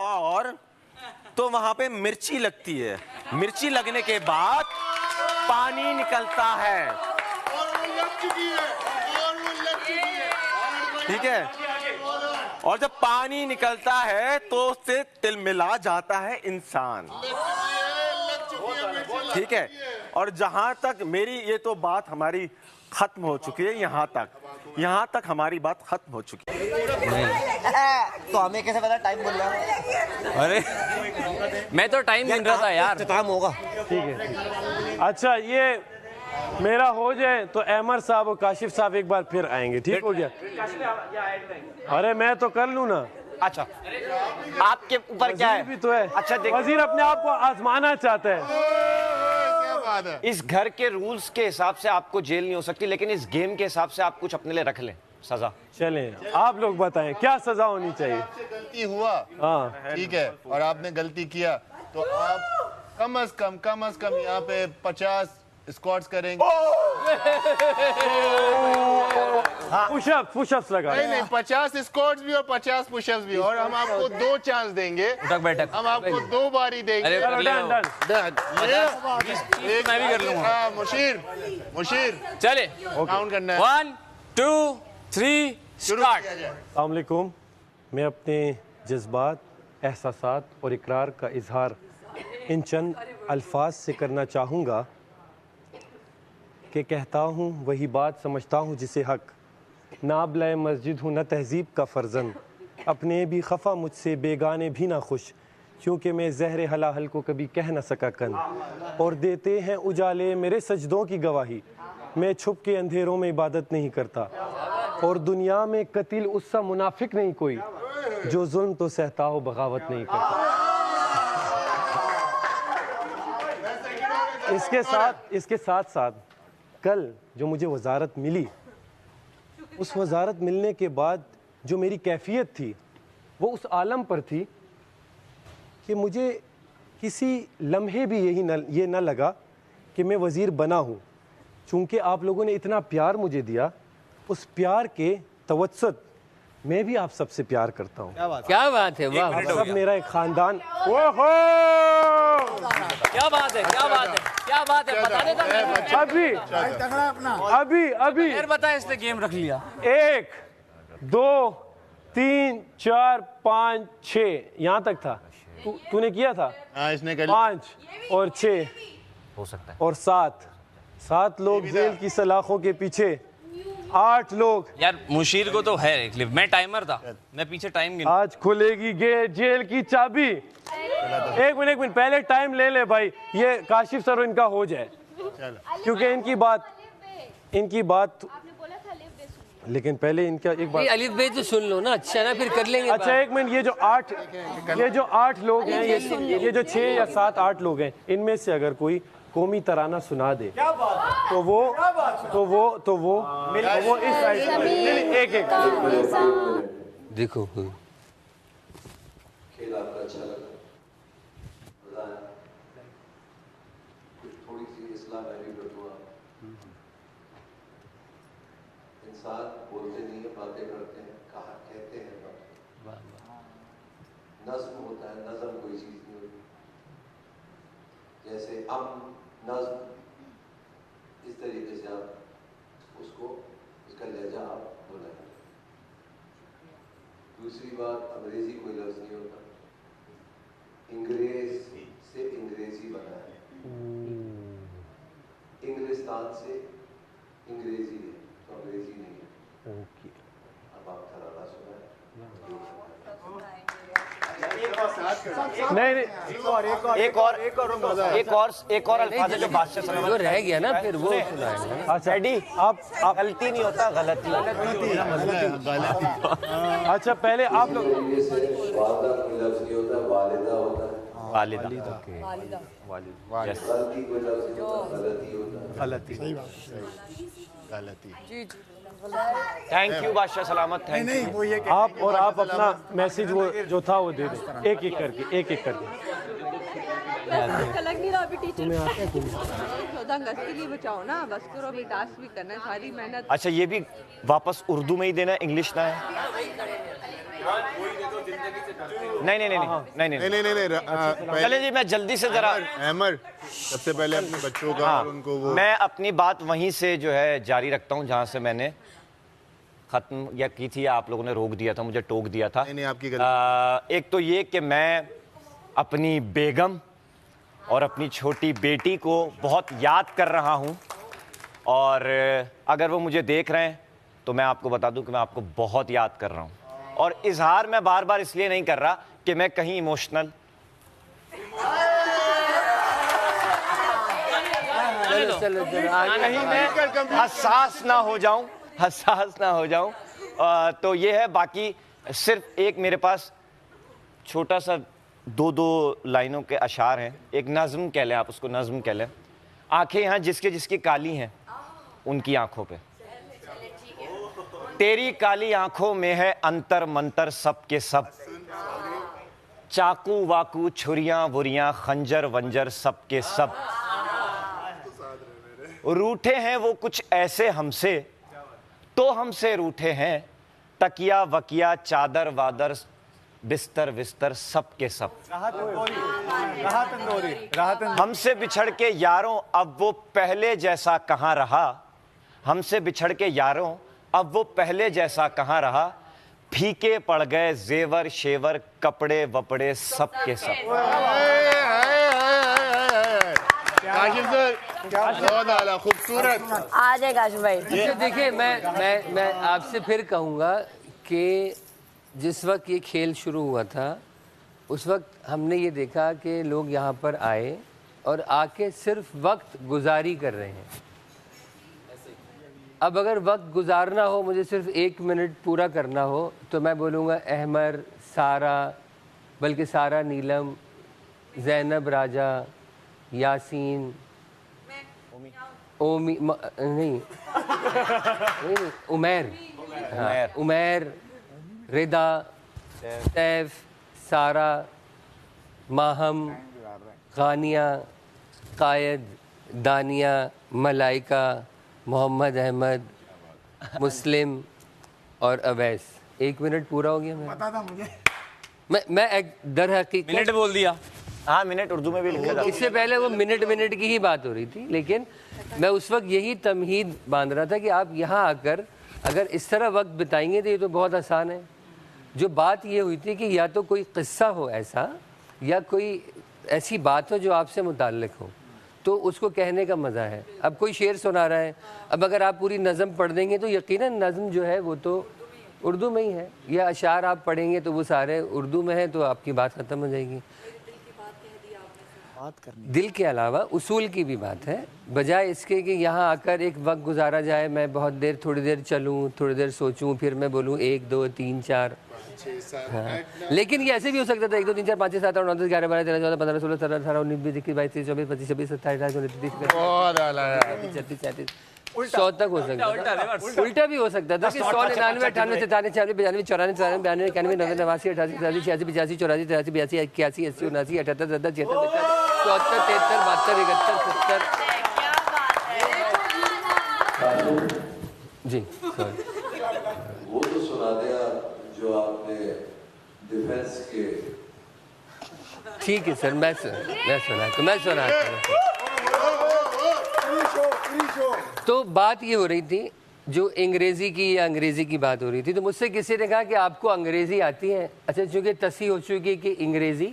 और तो वहां पे मिर्ची लगती है, मिर्ची लगने के बाद पानी निकलता है, और वो लग चुकी है, और वो लग चुकी है, ठीक है। और जब पानी निकलता है तो उससे तिलमिला जाता है इंसान, लग चुकी है मिर्ची, ठीक है। और जहां तक मेरी ये तो बात हमारी खत्म हो चुकी है, यहाँ तक हमारी बात खत्म हो चुकी है। तो हमें कैसे पता टाइम बोल रहा है? अरे मैं तो टाइम गिन रहा था यार। काम होगा। ठीक है। अच्छा, ये मेरा हो जाए तो अहमद साहब और काशिफ साहब एक बार फिर आएंगे, ठीक हो गया? अरे मैं तो कर लूँ ना। अच्छा, आपके ऊपर क्या है? भी तो है। अच्छा देखो, वजीर अपने आप को आजमाना चाहता है। इस घर के रूल्स के हिसाब से आपको जेल नहीं हो सकती, लेकिन इस गेम के हिसाब से आप कुछ अपने लिए रख लें सजा। चलें, आप लोग बताएं क्या सजा होनी चाहिए? गलती हुआ, हाँ ठीक है, और आपने गलती किया तो आप कम अज कम यहाँ पे 50 स्क्वाट्स करेंगे। पुशअप्स लगा। नहीं 50 स्क्वाट्स भी और 50 पुशअप्स भी, और हम आपको 2 चांस देंगे, उठक बैठक। हम आपको 2 बारी देंगे। अरे कर ले लो। मैं भी कर लूंगा। मुशीर चले काउंट करना है। 1 2 3 स्टार्ट। अस्सलाम वालेकुम। मैं अपने जज्बात, एहसासात और इकरार का इजहार इन चंद अल्फाज से करना चाहूँगा कि कहता हूँ वही बात समझता हूँ जिसे हक, नाबलाए मस्जिद हूँ न तहजीब का फर्जन, अपने भी खफा मुझसे बेगाने भी ना खुश, क्योंकि मैं ज़हर हलाहल को कभी कह न सका कन, और देते हैं उजाले मेरे सजदों की गवाही, मैं छुप के अंधेरों में इबादत नहीं करता, और दुनिया में कतिल उससा मुनाफिक नहीं कोई जो जुल्म तो सहता हो बगावत नहीं करता। इसके साथ साथ कल जो मुझे वजारत मिली, उस वजारत मिलने के बाद जो मेरी कैफियत थी वो उस आलम पर थी कि मुझे किसी लम्हे भी ये न लगा कि मैं वज़ीर बना हूँ, चूँकि आप लोगों ने इतना प्यार मुझे दिया, उस प्यार के तवज्जुद मैं भी आप सबसे प्यार करता हूँ। क्या बात है, वाह। आप सब मेरा एक खानदान। ओहो, क्या बात है, क्या बात है, क्या बात है, बता देता अभी यार, बता इसने गेम रख लिया। 1 2 3 4 5 6 यहाँ तक था। तूने किया था? हाँ, इसने कर 5 और 6 हो सकता है और 7 लोग जेल की सलाखों के पीछे, 8 लोग। यार। मुशीर को तो है एक क्लिप, मैं टाइमर था, मैं पीछे टाइम गिन। आज खुलेगी जेल की चाबी। एक मिनट पहले टाइम ले भाई, ये काशिफ सर इनका हो जाए, क्योंकि इनकी बात लेकिन पहले इनका एक बात, अलिफ बे तो सुन लो ना, अच्छा ना, फिर कर लेंगे। अच्छा एक मिनट, ये जो 8 लोग हैं, ये जो 6 या 7 8 लोग हैं, इनमें से अगर कोई कौमी तराना सुना दे तो वो इस एक देखो खेल आपका अच्छा लगा, थोड़ी सी इस्लाम मैं भी करूँगा। इंसान बोलते नहीं है, बातें करते हैं, कहा कहते हैं बात। नज्म होता है, नज़म कोई चीज़ नहीं होती। जैसे नज्म, इस तरीके से आप उसको, उसका लहजा आप बोला है। दूसरी बात, अंग्रेजी कोई लफ्ज़ नहीं होता, इंग्रेज से अंग्रेजी बना है, इंग्लिस्तान से अंग्रेजी है, तो अंग्रेजी नहीं है। अब आप तराना सुना है, नहीं एक और अल्फाज है जो बादशाह सलामत जो रह गया ना, फिर वो सुनाएंगे। अच्छा आप गलती नहीं होता, गलती। अच्छा पहले आप लोग, वादा कोई लफ्ज़ नहीं होता, वालिदा होता है। वालिदा। गलती कोई लफ्ज़ नहीं होता, गलती होता है। गलती। थैंक यू बादशाह सलामत, थैंक यू। आप अपना मैसेज वो जो था वो दे दें, एक एक करके। लग नहीं रहा अभी टीचर। तुम्हें आता है? 14 अगस्त के लिए बचाओ ना, बस करो, अभी टास्क भी करना है, सारी मेहनत। अच्छा, ये भी वापस उर्दू में ही देना, इंग्लिश ना है? नहीं नहीं नहीं नहीं नहीं नहीं नहीं नहीं चले जी, मैं जल्दी से जरा अहमद सबसे पहले अपने बच्चों का और उनको वो मैं अपनी बात वहीं से जो है जारी रखता हूं जहां से मैंने खत्म या की थी, या आप लोगों ने रोक दिया था, मुझे टोक दिया था। नहीं आपकी गलती। एक तो ये कि मैं अपनी बेगम और अपनी छोटी बेटी को बहुत याद कर रहा हूं, और अगर वो मुझे देख रहे हैं तो मैं आपको बता दूं कि मैं आपको बहुत याद कर रहा हूं। और इजहार मैं बार बार इसलिए नहीं कर रहा कि मैं कहीं इमोशनल कहीं मैं हसास ना हो जाऊं, तो ये है। बाकी सिर्फ एक मेरे पास छोटा सा दो लाइनों के अशार हैं। एक नज़्म कह लें, आप उसको नज़्म कह लें। आंखें यहाँ जिसके जिसकी काली हैं उनकी आंखों पे, तेरी काली आंखों में है अंतर मंतर सब के सब, चाकू वाकू छुरियां वुरियां खंजर वंजर सब के सब, रूठे हैं वो कुछ ऐसे हमसे तो हमसे रूठे हैं, तकिया वकिया चादर वादर बिस्तर विस्तर सब के सब, हमसे बिछड़ के यारों अब वो पहले जैसा कहाँ रहा, हमसे बिछड़ के यारों अब वो पहले जैसा कहाँ रहा, फीके पड़ गए जेवर शेवर कपड़े वपड़े सब के सब। खूबसूरत आ जाएगा काशिफ भाई। अच्छा देखिए, मैं आपसे फिर कहूँगा कि जिस वक्त ये खेल शुरू हुआ था उस वक्त हमने ये देखा कि लोग यहाँ पर आए और आके सिर्फ वक्त गुजारी कर रहे हैं। अब अगर वक्त गुजारना हो, मुझे सिर्फ 1 मिनट पूरा करना हो, तो मैं बोलूँगा अहमर, सारा, बल्कि सारा, नीलम, जैनब राजा, यासीन, ओमी नहीं उमैर, हाँ, उमैर, रिदा, सैफ, सारा, माहम, गानिया, कायद, दानिया, मलाइका, मोहम्मद अहमद, मुस्लिम और अवैस। 1 मिनट पूरा हो गया। पता था मुझे। मैं एक दर हकीकत मिनट बोल दिया। हाँ, मिनट उर्दू में भी लिखा था। इससे पहले वो मिनट की ही बात हो रही थी, लेकिन मैं उस वक्त यही तमहीद बांध रहा था कि आप यहाँ आकर अगर इस तरह वक्त बिताएंगे तो ये तो बहुत आसान है। जो बात ये हुई थी कि या तो कोई किस्सा हो ऐसा, या कोई ऐसी बात हो जो आपसे मुताल्लिक हो, तो उसको कहने का मज़ा है। अब कोई शेर सुना रहा है, अब अगर आप पूरी नज़म पढ़ देंगे तो यकीनन नज़म जो है वो तो उर्दू में ही है, या अशार आप पढ़ेंगे तो वो सारे उर्दू में है, तो आपकी बात ख़त्म हो जाएगी। दिल के अलावा उसूल की भी बात है, बजाय इसके कि यहाँ आकर एक वक्त गुजारा जाए, मैं बहुत देर थोड़ी देर चलूँ, थोड़ी देर सोचूँ, फिर मैं बोलूँ 1 2 3 4। हाँ, लेकिन ये ऐसे भी हो सकता था 1 2 3 4 5 6 7 8 9 10 11 12 13 14 15 16 17 18 19 20 21 22 23 24 25 26 27 28 29 30 100 तक हो सकता था। उल्टा भी हो सकता था कि 100 99 98 97 96 95 94 95 92 91 92 89 88 86 86 85 84 83 84 85 81 82 78 79 80 74 73 72 जी सॉरी। वो तो सुना दिया जो आपने डिफेंस के। ठीक है सर, मैं सुना। तो बात ये हो रही थी, जो अंग्रेज़ी की बात हो रही थी, तो मुझसे किसी ने कहा कि आपको अंग्रेज़ी आती है। अच्छा, चूँकि तस्ही हो चुकी कि अंग्रेज़ी,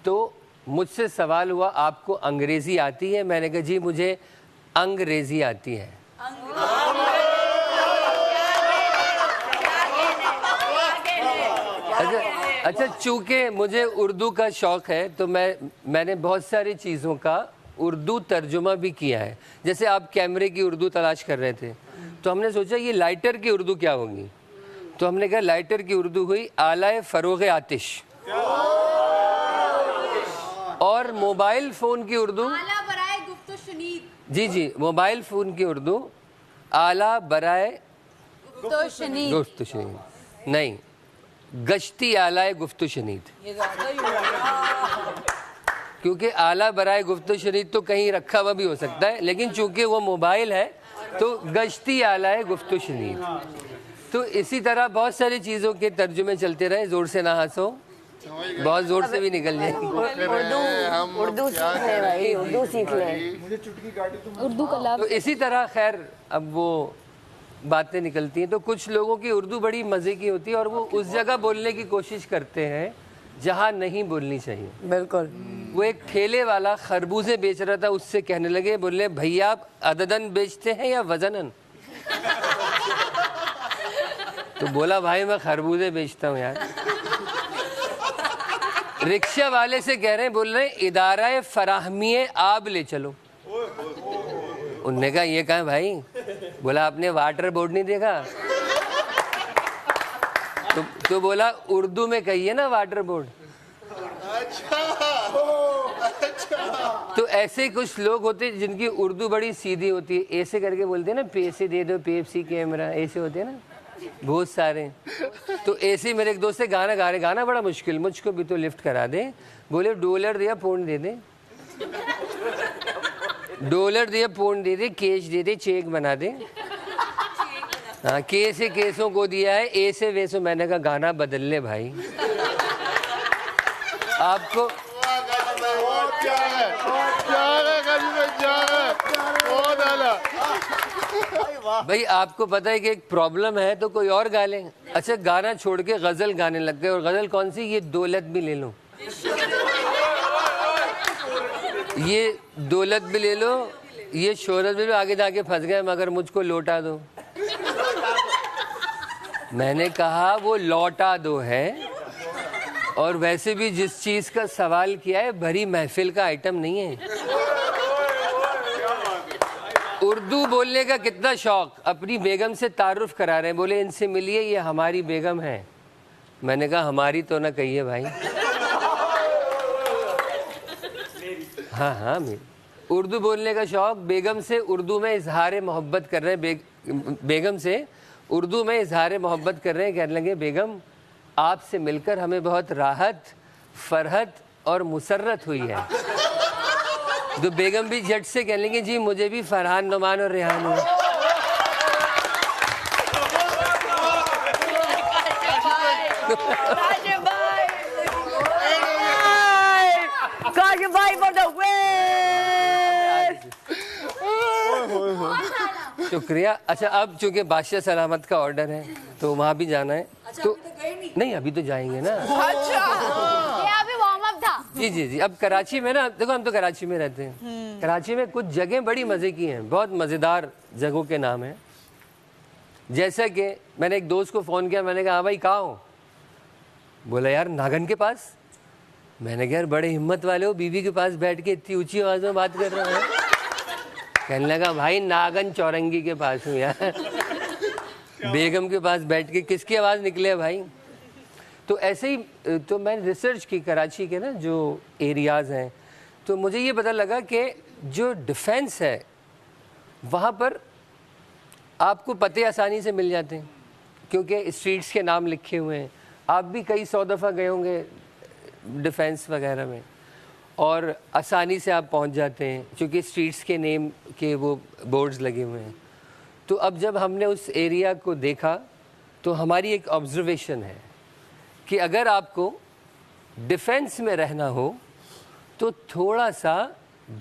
तो मुझसे सवाल हुआ आपको अंग्रेज़ी आती है? मैंने कहा जी मुझे अंग्रेज़ी आती है। अच्छा, चूँकि मुझे उर्दू का शौक़ है तो मैंने बहुत सारी चीज़ों का उर्दू तर्जुमा भी किया है। जैसे आप कैमरे की उर्दू तलाश कर रहे थे, तो हमने सोचा ये लाइटर की उर्दू क्या होगी, तो हमने कहा लाइटर की उर्दू हुई आलाए फ़रोग़ आतिश, और मोबाइल फ़ोन की उर्दू आला बराए गुफ्तो शनीद। जी, मोबाइल फ़ोन की उर्दू आला बराए गुफ्तो शनीद नहीं, गश्ती आलाए गुफ्तो शनीद, क्योंकि आला बराए गुफ्तो शनीद तो कहीं रखा हुआ भी हो सकता है, लेकिन चूंकि वो मोबाइल है तो गश्ती आलाए गुफ्तो शनीद। तो इसी तरह बहुत सारी चीज़ों के तर्जुमे चलते रहे। ज़ोर से ना हंसो। बहुत जोर से भी निकल जाएगी। उर्दू सीख ले भाई, उर्दू सीख ले। उर्दू का लाभ। तो इसी तरह खैर अब वो बातें निकलती हैं, तो कुछ लोगों की उर्दू बड़ी मज़े की होती है और वो उस जगह बोलने की कोशिश करते हैं जहाँ नहीं बोलनी चाहिए। बिल्कुल। वो एक ठेले वाला खरबूजे बेच रहा था, उससे कहने लगे, बोले भैया आप अददन बेचते हैं या वजनन? तो बोला भाई मैं खरबूजे बेचता हूँ यार। रिक्शा वाले से कह रहे हैं, बोल रहे हैं इदारा फराहमी आब ले चलो। उनने कहा ये कहाँ है भाई? बोला आपने वाटर बोर्ड नहीं देखा? तो बोला उर्दू में कहिए ना वाटर बोर्ड। तो ऐसे कुछ लोग होते हैं जिनकी उर्दू बड़ी सीधी होती है, ऐसे करके बोलते हैं ना, पैसे दे दो पेप्सी कैमरा, ऐसे होते हैं ना बहुत सारे। तो ऐसे मेरे एक दोस्त से गाना गा रहे, गाना बड़ा मुश्किल, मुझको भी तो लिफ्ट करा दे। बोले डॉलर दिया पौंड दे दे, डॉलर दिया पौंड दे दे, कैश दे दे, चेक बना दे। हाँ, के से केसों को दिया है, ए से वैसो। मैंने कहा गाना बदल ले भाई। आपको भाई आपको पता है कि एक प्रॉब्लम है तो कोई और गा लें। अच्छा गाना छोड़ के गजल गाने लग गए, और गजल कौन सी? ये दौलत भी ले लो, ये दौलत भी ले लो, ये शोहरत भी लो, आगे जाके फंस गए मगर मुझको लौटा दो। मैंने कहा वो लौटा दो है, और वैसे भी जिस चीज का सवाल किया है भरी महफिल का आइटम नहीं है। उर्दू बोलने का कितना शौक, अपनी बेगम से तारुफ करा रहे हैं, बोले इनसे मिलिए ये हमारी बेगम है। मैंने कहा हमारी तो ना कहिए भाई। हाँ हाँ, मेरी उर्दू बोलने का शौक, बेगम से उर्दू में इजहार मोहब्बत कर रहे हैं, बेगम से उर्दू में इजहार मोहब्बत कर रहे हैं। कहने लगे बेगम आपसे मिलकर हमें बहुत राहत, फरहत और मुसर्रत हुई है। तो बेगम भी झट से कहने लगे जी मुझे भी फरहान, नुमान और रेहान हुआ। शुक्रिया। अच्छा अब चूंकि बादशाह सलामत का ऑर्डर है तो वहाँ भी जाना है। अच्छा, तो नहीं अभी तो जाएंगे ना। अच्छा ये अभी वार्म अप था। जी जी जी। अब कराची में ना देखो, हम तो कराची में रहते हैं। कराची में कुछ जगह बड़ी मज़े की हैं, बहुत मज़ेदार जगहों के नाम हैं। जैसा कि मैंने एक दोस्त को फ़ोन किया, मैंने कहा हाँ भाई कहाँ हो? बोला यार नागन के पास। मैंने कहा यार बड़े हिम्मत वाले हो, बीवी के पास बैठ के इतनी ऊंची आवाज़ में बात कर रहे हैं। कहने लगा भाई नागन चौरंगी के पास हूँ यार। बेगम के पास बैठ के किसकी आवाज़ निकले भाई? तो ऐसे ही तो मैंने रिसर्च की कराची के ना जो एरियाज़ हैं, तो मुझे ये पता लगा कि जो डिफेंस है वहाँ पर आपको पते आसानी से मिल जाते हैं, क्योंकि स्ट्रीट्स के नाम लिखे हुए हैं। आप भी कई 100 दफ़ा गए होंगे डिफेंस वगैरह में, और आसानी से आप पहुंच जाते हैं क्योंकि स्ट्रीट्स के नेम के वो बोर्ड्स लगे हुए हैं। तो अब जब हमने उस एरिया को देखा तो हमारी एक ऑब्जर्वेशन है कि अगर आपको डिफेंस में रहना हो तो थोड़ा सा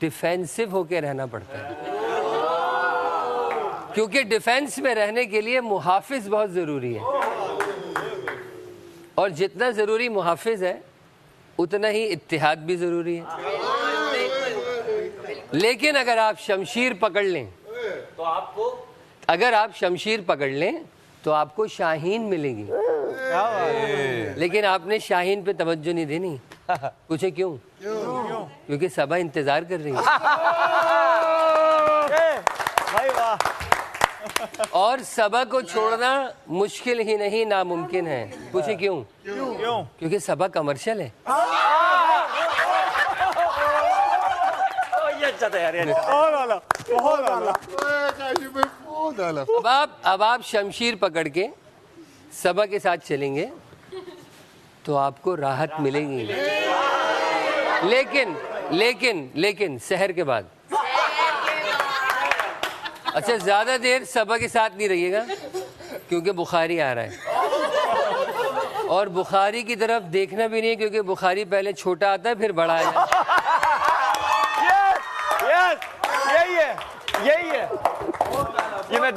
डिफेंसिव होके रहना पड़ता है, क्योंकि डिफेंस में रहने के लिए मुहाफिज बहुत ज़रूरी है, और जितना ज़रूरी मुहाफिज है उतना ही इत्तिहाद भी ज़रूरी है। लेकिन अगर आप शमशीर पकड़ लें तो आपको, अगर आप शमशीर पकड़ लें तो आपको शाहीन मिलेगी। लेकिन आपने शाहीन पे तवज्जो नहीं देनी। पूछे क्यों? क्योंकि सबा इंतजार कर रही है। और सबा को छोड़ना मुश्किल ही नहीं नामुमकिन है। पूछे क्यों? क्योंकि सबा कमर्शियल है। अब आप शमशीर पकड़ के सबा के साथ चलेंगे तो आपको राहत मिलेगी, लेकिन लेकिन लेकिन सहर के बाद। अच्छा ज्यादा देर सबा के साथ नहीं रहिएगा क्योंकि बुखारी आ रहा है, और बुखारी की तरफ देखना भी नहीं, क्योंकि बुखारी पहले छोटा आता है फिर बड़ा आ जाता है। यस यही है, यही है। ये मैं